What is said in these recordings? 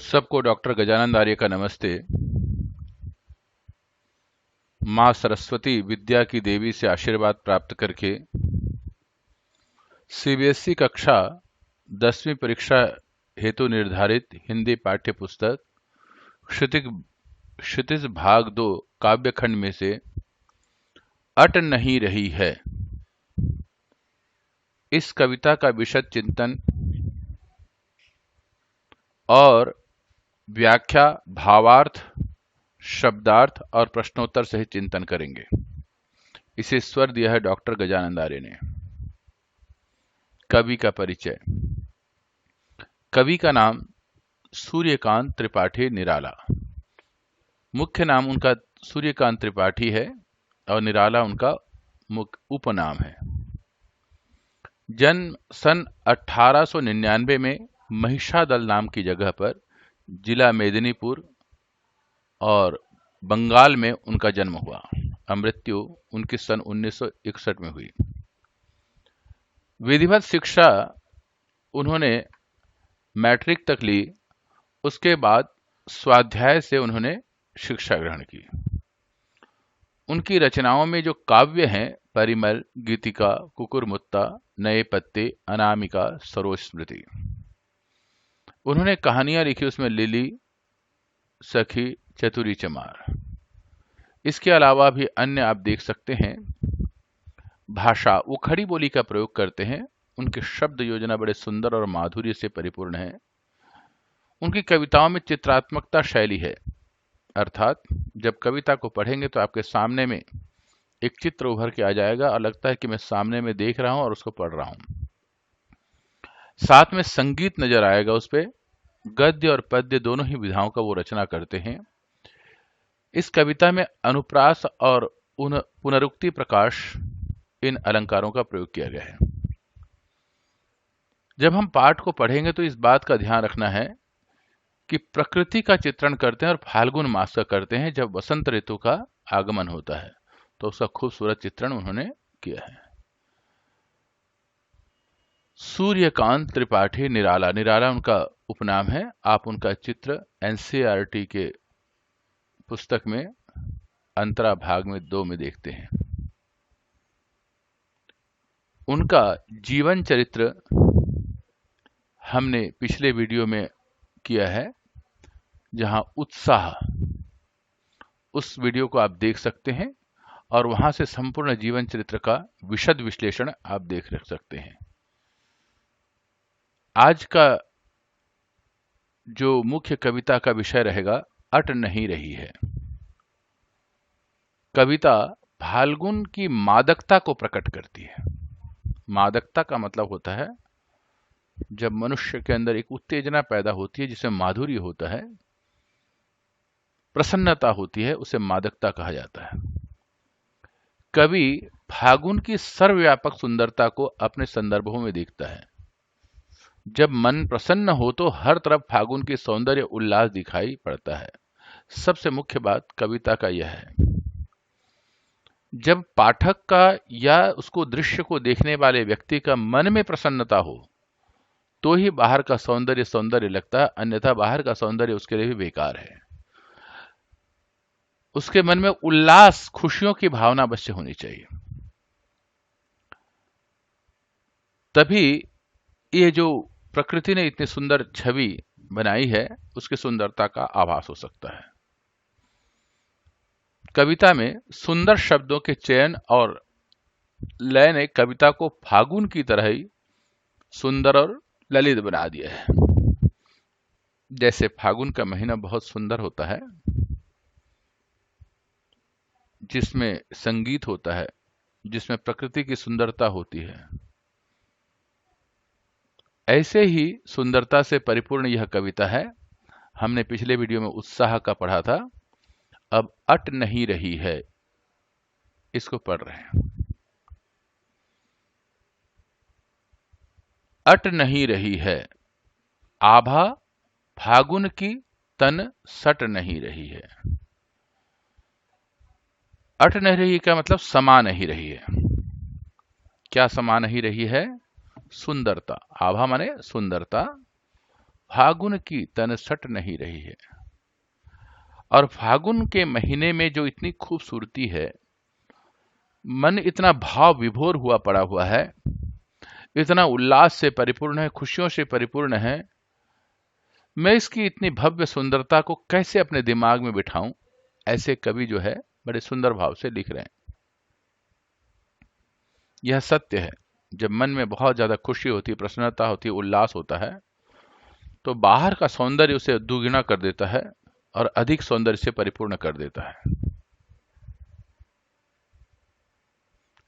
सबको डॉक्टर गजानंद आर्य का नमस्ते। माँ सरस्वती विद्या की देवी से आशीर्वाद प्राप्त करके सीबीएसई कक्षा 10वीं परीक्षा हेतु निर्धारित हिंदी पाठ्य पुस्तक क्षितिज क्षितिज भाग 2 काव्यखंड में से अट नहीं रही है, इस कविता का विशद चिंतन और व्याख्या, भावार्थ, शब्दार्थ और प्रश्नोत्तर सहित चिंतन करेंगे। इसे स्वर दिया है डॉक्टर गजानंद आर्य ने। कवि का परिचय। कवि का नाम सूर्यकांत त्रिपाठी निराला। मुख्य नाम उनका सूर्यकांत त्रिपाठी है और निराला उनका उपनाम है। जन्म सन 1899 में महिषादल नाम की जगह पर जिला मेदिनीपुर और बंगाल में उनका जन्म हुआ। मृत्यु उनकी सन 1961 में हुई। विधिवत शिक्षा उन्होंने मैट्रिक तक ली। उसके बाद स्वाध्याय से उन्होंने शिक्षा ग्रहण की। उनकी रचनाओं में जो काव्य हैं, परिमल, गीतिका, कुकुरमुत्ता, नए पत्ते, अनामिका, सरोज स्मृति। उन्होंने कहानियां लिखी, उसमें लिली, सखी, चतुरी चमार। इसके अलावा भी अन्य आप देख सकते हैं। भाषा, वो खड़ी बोली का प्रयोग करते हैं। उनके शब्द योजना बड़े सुंदर और माधुर्य से परिपूर्ण है। उनकी कविताओं में चित्रात्मकता शैली है, अर्थात जब कविता को पढ़ेंगे तो आपके सामने में एक चित्र उभर के आ जाएगा और लगता है कि मैं सामने में देख रहा हूं और उसको पढ़ रहा हूं। साथ में संगीत नजर आएगा उस पे। गद्य और पद्य दोनों ही विधाओं का वो रचना करते हैं। इस कविता में अनुप्रास और पुनरुक्ति प्रकाश, इन अलंकारों का प्रयोग किया गया है। जब हम पाठ को पढ़ेंगे तो इस बात का ध्यान रखना है कि प्रकृति का चित्रण करते हैं और फाल्गुन मास का करते हैं। जब वसंत ऋतु का आगमन होता है तो उसका खूबसूरत चित्रण उन्होंने किया है। सूर्यकांत त्रिपाठी निराला, निराला उनका उपनाम है। आप उनका चित्र एनसीईआरटी के पुस्तक में अंतरा भाग में 2 में देखते हैं। उनका जीवन चरित्र हमने पिछले वीडियो में किया है, जहां उत्साह, उस वीडियो को आप देख सकते हैं और वहां से संपूर्ण जीवन चरित्र का विशद विश्लेषण आप देख सकते हैं। आज का जो मुख्य कविता का विषय रहेगा, अट नहीं रही है। कविता फाल्गुन की मादकता को प्रकट करती है। मादकता का मतलब होता है जब मनुष्य के अंदर एक उत्तेजना पैदा होती है, जिसमें माधुर्य होता है, प्रसन्नता होती है, उसे मादकता कहा जाता है। कवि फागुन की सर्वव्यापक सुंदरता को अपने संदर्भों में देखता है। जब मन प्रसन्न हो तो हर तरफ फागुन की सौंदर्य उल्लास दिखाई पड़ता है। सबसे मुख्य बात कविता का यह है, जब पाठक का या उसको दृश्य को देखने वाले व्यक्ति का मन में प्रसन्नता हो तो ही बाहर का सौंदर्य सौंदर्य लगता है, अन्यथा बाहर का सौंदर्य उसके लिए भी बेकार है। उसके मन में उल्लास, खुशियों की भावना अवश्य होनी चाहिए, तभी ये जो प्रकृति ने इतनी सुंदर छवि बनाई है उसकी सुंदरता का आभास हो सकता है। कविता में सुंदर शब्दों के चयन और लय ने कविता को फागुन की तरह ही सुंदर और ललित बना दिया है। जैसे फागुन का महीना बहुत सुंदर होता है, जिसमें संगीत होता है, जिसमें प्रकृति की सुंदरता होती है, ऐसे ही सुंदरता से परिपूर्ण यह कविता है। हमने पिछले वीडियो में उत्साह का पढ़ा था, अब अट नहीं रही है, इसको पढ़ रहे हैं। अट नहीं रही है, आभा फागुन की तन सट नहीं रही है। अट नहीं रही का मतलब समा नहीं रही है। क्या समा नहीं रही है? सुंदरता। आभा माने सुंदरता, फागुन की तन सट नहीं रही है। और फागुन के महीने में जो इतनी खूबसूरती है, मन इतना भाव विभोर हुआ पड़ा हुआ है, इतना उल्लास से परिपूर्ण है, खुशियों से परिपूर्ण है। मैं इसकी इतनी भव्य सुंदरता को कैसे अपने दिमाग में बिठाऊं, ऐसे कवि जो है बड़े सुंदर भाव से लिख रहे हैं। यह सत्य है, जब मन में बहुत ज्यादा खुशी होती है, प्रसन्नता होती है, उल्लास होता है, तो बाहर का सौंदर्य उसे दुगुना कर देता है और अधिक सौंदर्य से परिपूर्ण कर देता है।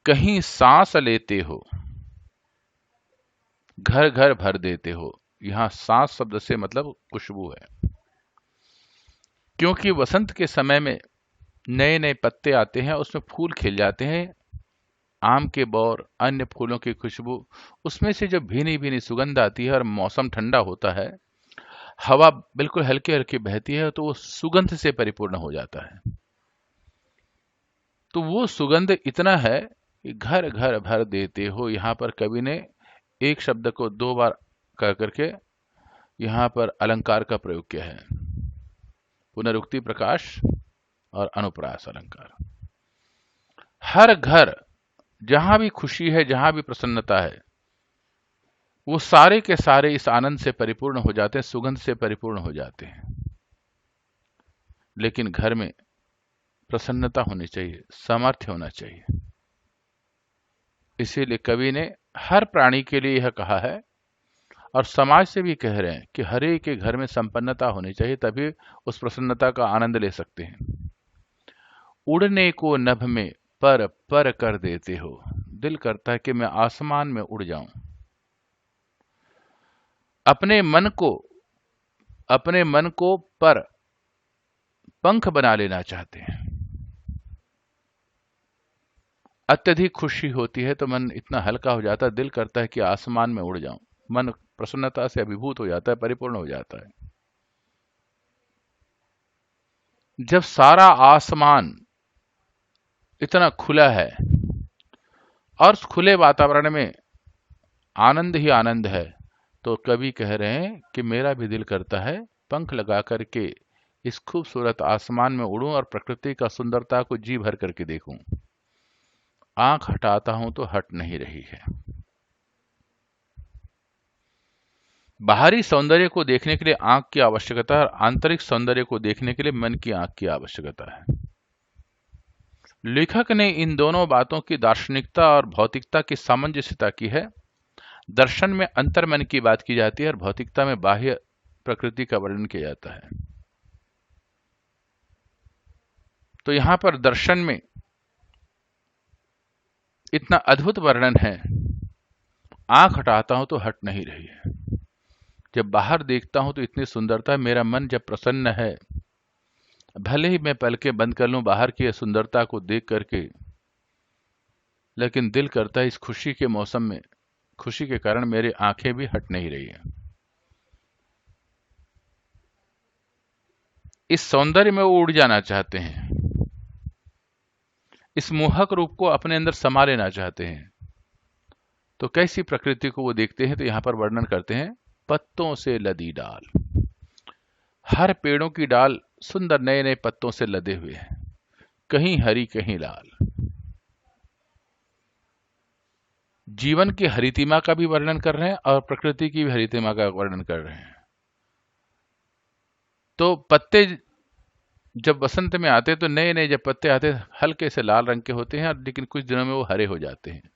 कहीं सांस लेते हो, घर घर भर देते हो। यहां सांस शब्द से मतलब खुशबू है, क्योंकि वसंत के समय में नए नए पत्ते आते हैं, उसमें फूल खिल जाते हैं, आम के बौर, अन्य फूलों की खुशबू, उसमें से जो भीनी भीनी सुगंध आती है और मौसम ठंडा होता है, हवा बिल्कुल हल्की हल्की बहती है, तो वो सुगंध से परिपूर्ण हो जाता है। तो वो सुगंध इतना है कि घर घर भर देते हो। यहाँ पर कवि ने एक शब्द को दो बार कह करके यहाँ पर अलंकार का प्रयोग किया है, पुनरुक्ति प्रकाश और अनुप्रास अलंकार। हर घर, जहां भी खुशी है, जहां भी प्रसन्नता है, वो सारे के सारे इस आनंद से परिपूर्ण हो जाते हैं, सुगंध से परिपूर्ण हो जाते हैं। लेकिन घर में प्रसन्नता होनी चाहिए, सामर्थ्य होना चाहिए। इसीलिए कवि ने हर प्राणी के लिए यह कहा है, और समाज से भी कह रहे हैं कि हर एक के घर में संपन्नता होनी चाहिए, तभी उस प्रसन्नता का आनंद ले सकते हैं। उड़ने को नभ में पर पर कर देते हो। दिल करता है कि मैं आसमान में उड़ जाऊं। अपने मन को, अपने मन को पर, पंख बना लेना चाहते हैं। अत्यधिक खुशी होती है तो मन इतना हल्का हो जाता है, दिल करता है कि आसमान में उड़ जाऊं। मन प्रसन्नता से अभिभूत हो जाता है, परिपूर्ण हो जाता है। जब सारा आसमान इतना खुला है और उस खुले वातावरण में आनंद ही आनंद है, तो कवि कह रहे हैं कि मेरा भी दिल करता है पंख लगा करके इस खूबसूरत आसमान में उड़ूं और प्रकृति का सुंदरता को जी भर करके देखूं। आंख हटाता हूं तो हट नहीं रही है। बाहरी सौंदर्य को देखने के लिए आंख की आवश्यकता है, और आंतरिक सौंदर्य को देखने के लिए मन की आंख की आवश्यकता है। लेखक ने इन दोनों बातों की दार्शनिकता और भौतिकता की सामंजस्यता की है। दर्शन में अंतर्मन की बात की जाती है और भौतिकता में बाह्य प्रकृति का वर्णन किया जाता है। तो यहां पर दर्शन में इतना अद्भुत वर्णन है, आंख हटाता हूं तो हट नहीं रही है। जब बाहर देखता हूं तो इतनी सुंदरता है, मेरा मन जब प्रसन्न है, भले ही मैं पलकें बंद कर लूं बाहर की सुंदरता को देख करके, लेकिन दिल करता है इस खुशी के मौसम में, खुशी के कारण मेरी आंखें भी हट नहीं रही हैं। इस सौंदर्य में वो उड़ जाना चाहते हैं, इस मोहक रूप को अपने अंदर समा लेना चाहते हैं। तो कैसी प्रकृति को वो देखते हैं, तो यहां पर वर्णन करते हैं, पत्तों से लदी डाल। हर पेड़ों की डाल सुंदर नए नए पत्तों से लदे हुए हैं, कहीं हरी कहीं लाल। जीवन की हरितिमा का भी वर्णन कर रहे हैं और प्रकृति की भी हरितिमा का वर्णन कर रहे हैं। तो पत्ते जब बसंत में आते तो नए नए जब पत्ते आते हल्के से लाल रंग के होते हैं, लेकिन कुछ दिनों में वो हरे हो जाते हैं।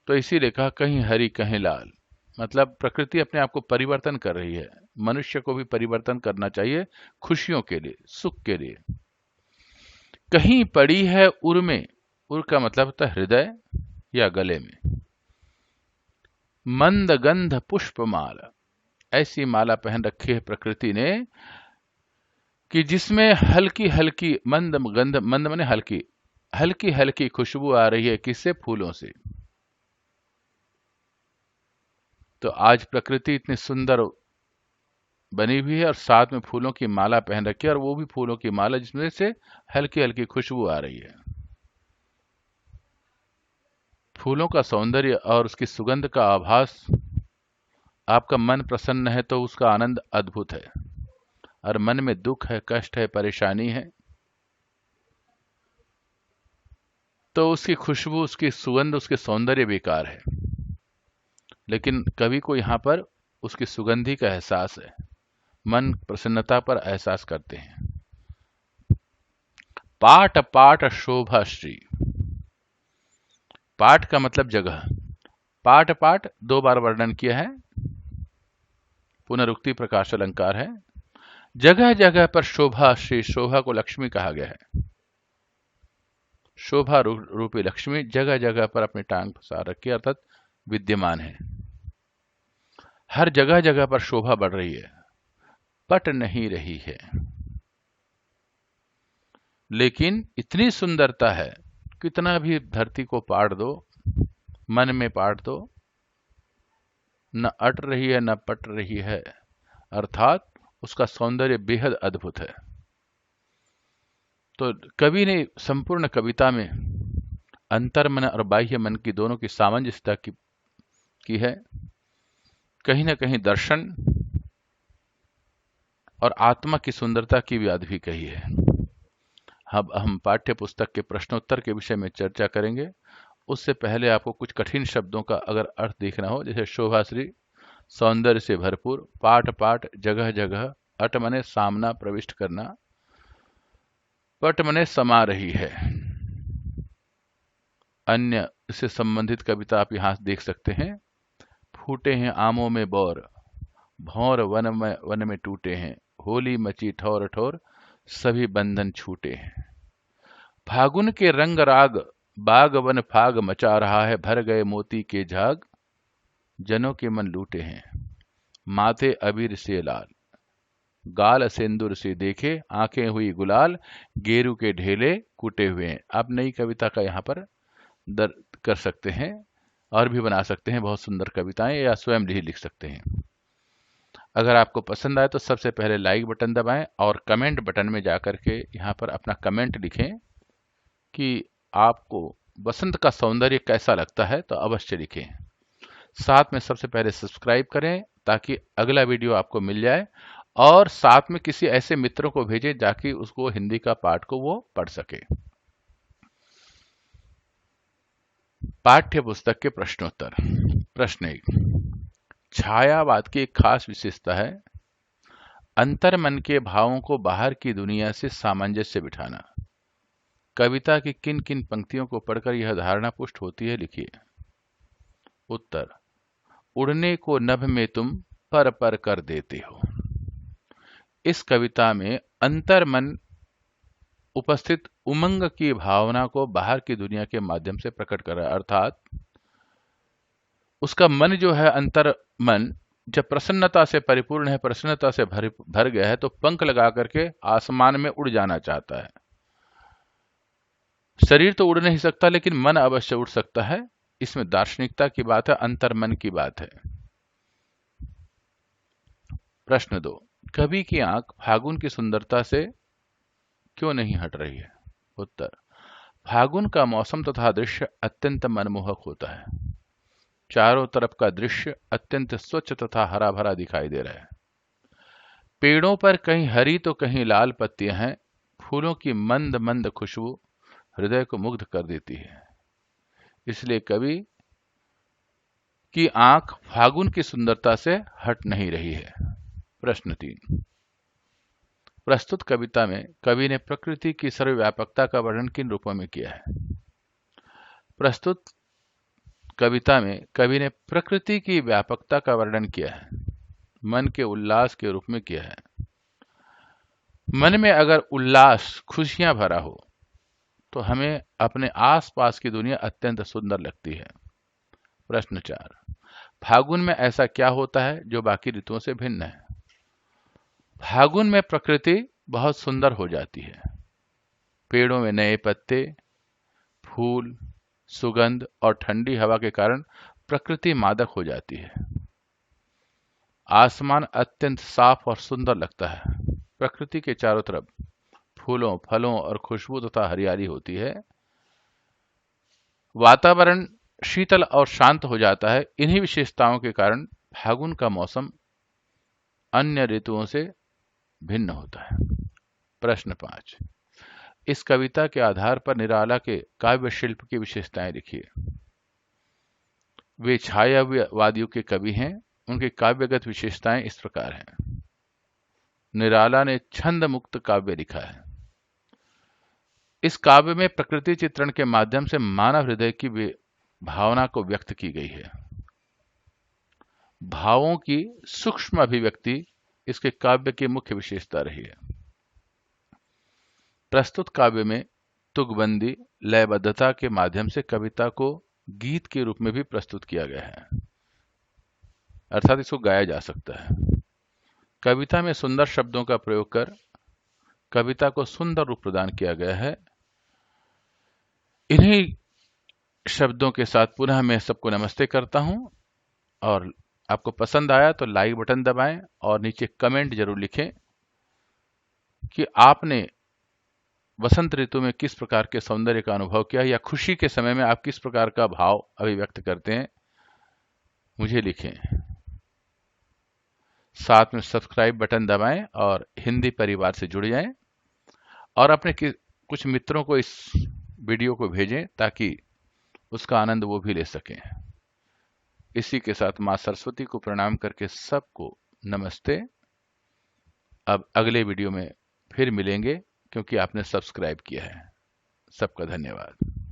तो इसीलिए कहा कहीं हरी कहीं लाल, मतलब प्रकृति अपने आप को परिवर्तन कर रही है। मनुष्य को भी परिवर्तन करना चाहिए, खुशियों के लिए, सुख के लिए। कहीं पड़ी है उर में, उर का मतलब होता है हृदय या गले में। मंद गंध पुष्प माला, ऐसी माला पहन रखी है प्रकृति ने कि जिसमें हल्की हल्की मंद गंध, मंद माने हल्की, हल्की हल्की खुशबू आ रही है, किससे? फूलों से। तो आज प्रकृति इतनी सुंदर बनी हुई है और साथ में फूलों की माला पहन रखी है, और वो भी फूलों की माला जिसमें से हल्की हल्की खुशबू आ रही है। फूलों का सौंदर्य और उसकी सुगंध का आभास आपका मन प्रसन्न है तो उसका आनंद अद्भुत है, और मन में दुख है, कष्ट है, परेशानी है, तो उसकी खुशबू, उसकी सुगंध, उसके सौंदर्य बेकार है। लेकिन कवि को यहाँ पर उसकी सुगंधी का एहसास है, मन प्रसन्नता पर एहसास करते हैं। पाट पाट शोभा श्री। पाट का मतलब जगह। पाट पाट दो बार वर्णन किया है, पुनरुक्ति प्रकाश अलंकार है। जगह जगह पर शोभा श्री, शोभा को लक्ष्मी कहा गया है। शोभा रूपी लक्ष्मी जगह जगह पर अपनी टांग पसार रखी, अर्थात विद्यमान है। हर जगह जगह पर शोभा बढ़ रही है, पट नहीं रही है। लेकिन इतनी सुंदरता है, कितना भी धरती को पाट दो, मन में पाट दो, न अट रही है न पट रही है, अर्थात उसका सौंदर्य बेहद अद्भुत है। तो कवि ने संपूर्ण कविता में अंतर्मन और बाह्य मन की दोनों की सामंजस्यता की है। कहीं न कहीं दर्शन और आत्मा की सुंदरता की बात भी कही है। अब हम पाठ्य पुस्तक के प्रश्नोत्तर के विषय में चर्चा करेंगे। उससे पहले आपको कुछ कठिन शब्दों का अगर अर्थ देखना हो, जैसे शोभाश्री, सौंदर्य से भरपूर, पाट पाट जगह जगह, अट मने सामना प्रविष्ट करना, पट मने समा रही है। अन्य इससे संबंधित कविता आप यहां देख सकते हैं। फूटे हैं आमों में बोर, भौर वन में टूटे हैं, होली मची ठोर ठोर, सभी बंधन छूटे हैं। फागुन के रंग राग, बाग वन फाग मचा रहा है, भर गए मोती के झाग, जनों के मन लूटे हैं। माथे अबीर से लाल, गाल सिंदूर से देखे, आंखें हुई गुलाल, गेरू के ढेले कूटे हुए हैं। आप नई कविता का यहाँ पर दर्ज कर सकते हैं और भी बना सकते हैं बहुत सुंदर कविताएं, या स्वयं भी लिख सकते हैं। अगर आपको पसंद आए तो सबसे पहले लाइक बटन दबाएं और कमेंट बटन में जाकर के यहाँ पर अपना कमेंट लिखें कि आपको बसंत का सौंदर्य कैसा लगता है, तो अवश्य लिखें। साथ में सबसे पहले सब्सक्राइब करें ताकि अगला वीडियो आपको मिल जाए, और साथ में किसी ऐसे मित्रों को भेजें ताकि उसको हिंदी का पाठ को वो पढ़ सके। पाठ्य पुस्तक के प्रश्नोत्तर। प्रश्न 1, छायावाद की एक खास विशेषता है अंतर्मन के भावों को बाहर की दुनिया से सामंजस्य बिठाना। कविता की किन किन पंक्तियों को पढ़कर यह धारणा पुष्ट होती है, लिखिए। उत्तर, उड़ने को नभ में तुम पर पर कर देते हो। इस कविता में अंतर्मन उपस्थित उमंग की भावना को बाहर की दुनिया के माध्यम से प्रकट कर रहा है, अर्थात उसका मन जो है, अंतर मन जब प्रसन्नता से परिपूर्ण है, प्रसन्नता से भर गया है, तो पंख लगा करके आसमान में उड़ जाना चाहता है। शरीर तो उड़ नहीं सकता, लेकिन मन अवश्य उड़ सकता है। इसमें दार्शनिकता की बात है, अंतर्मन की बात है। प्रश्न 2, कवि की आंख फागुन की सुंदरता से क्यों नहीं हट रही है? उत्तर, फागुन का मौसम तथा दृश्य अत्यंत मनमोहक होता है। चारों तरफ का दृश्य अत्यंत स्वच्छ तथा हरा भरा दिखाई दे रहा है। पेड़ों पर कहीं हरी तो कहीं लाल पत्तियां हैं। फूलों की मंद मंद खुशबू हृदय को मुग्ध कर देती है। इसलिए कवि की आंख फागुन की सुंदरता से हट नहीं रही है। प्रश्न 3, प्रस्तुत कविता में कवि ने प्रकृति की सर्वव्यापकता का वर्णन किन रूपों में किया है? प्रस्तुत कविता में कवि ने प्रकृति की व्यापकता का वर्णन किया है, मन के उल्लास के रूप में किया है। मन में अगर उल्लास, खुशियां भरा हो, तो हमें अपने आसपास की दुनिया अत्यंत सुंदर लगती है। प्रश्न 4, फागुन में ऐसा क्या होता है जो बाकी ऋतुओं से भिन्न है? फागुन में प्रकृति बहुत सुंदर हो जाती है। पेड़ों में नए पत्ते, फूल, सुगंध और ठंडी हवा के कारण प्रकृति मादक हो जाती है। आसमान अत्यंत साफ और सुंदर लगता है। प्रकृति के चारों तरफ फूलों, फलों और खुशबू तथा हरियाली होती है। वातावरण शीतल और शांत हो जाता है। इन्हीं विशेषताओं के कारण फागुन का मौसम अन्य ऋतुओं से भिन्न होता है। प्रश्न 5, इस कविता के आधार पर निराला के काव्य शिल्प की विशेषताएं लिखिए। वे छायावादियों के कवि हैं। उनकी काव्यगत विशेषताएं इस प्रकार हैं। निराला ने छंद मुक्त काव्य लिखा है। इस काव्य में प्रकृति चित्रण के माध्यम से मानव हृदय की भावना को व्यक्त की गई है। भावों की सूक्ष्म अभिव्यक्ति इसके काव्य की मुख्य विशेषता रही है। प्रस्तुत काव्य में तुकबंदी लयबद्धता के माध्यम से कविता को गीत के रूप में भी प्रस्तुत किया गया है, अर्थात इसको गाया जा सकता है। कविता में सुंदर शब्दों का प्रयोग कर कविता को सुंदर रूप प्रदान किया गया है। इन्हीं शब्दों के साथ पुनः मैं सबको नमस्ते करता हूं, और आपको पसंद आया तो लाइक बटन दबाएं और नीचे कमेंट जरूर लिखें कि आपने वसंत ऋतु में किस प्रकार के सौंदर्य का अनुभव किया, या खुशी के समय में आप किस प्रकार का भाव अभिव्यक्त करते हैं, मुझे लिखें। साथ में सब्सक्राइब बटन दबाएं और हिंदी परिवार से जुड़ जाएं, और अपने कुछ मित्रों को इस वीडियो को भेजें ताकि उसका आनंद वो भी ले सकें। इसी के साथ मां सरस्वती को प्रणाम करके सबको नमस्ते। अब अगले वीडियो में फिर मिलेंगे, क्योंकि आपने सब्सक्राइब किया है। सबका धन्यवाद।